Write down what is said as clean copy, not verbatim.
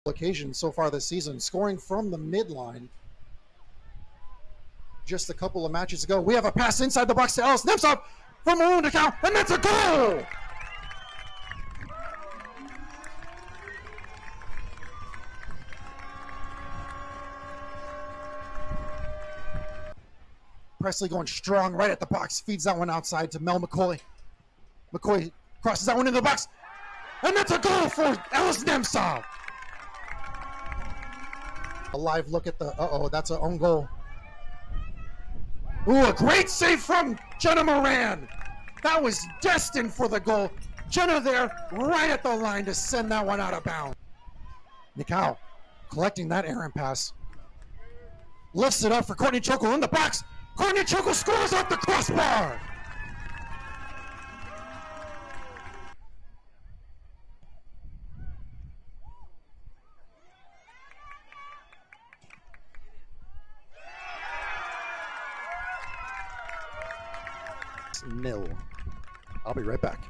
occasions so far this season, scoring from the midline. Just a couple of matches ago, we have a pass inside the box to Ellis Nemtsov from Maroon to Cal, and that's a goal! Presley going strong right at the box, feeds that one outside to Mel McCoy. McCoy crosses that one into the box, and that's a goal for Ellis Nemtsov. A live look at the, that's an own goal. Ooh, a great save from Jenna Moran. That was destined for the goal. Jenna there, right at the line to send that one out of bounds. Mikal collecting that errant pass. Lifts it up for Courtney Chokel in the box. Courtney Chokel scores off the crossbar. Nil. I'll be right back.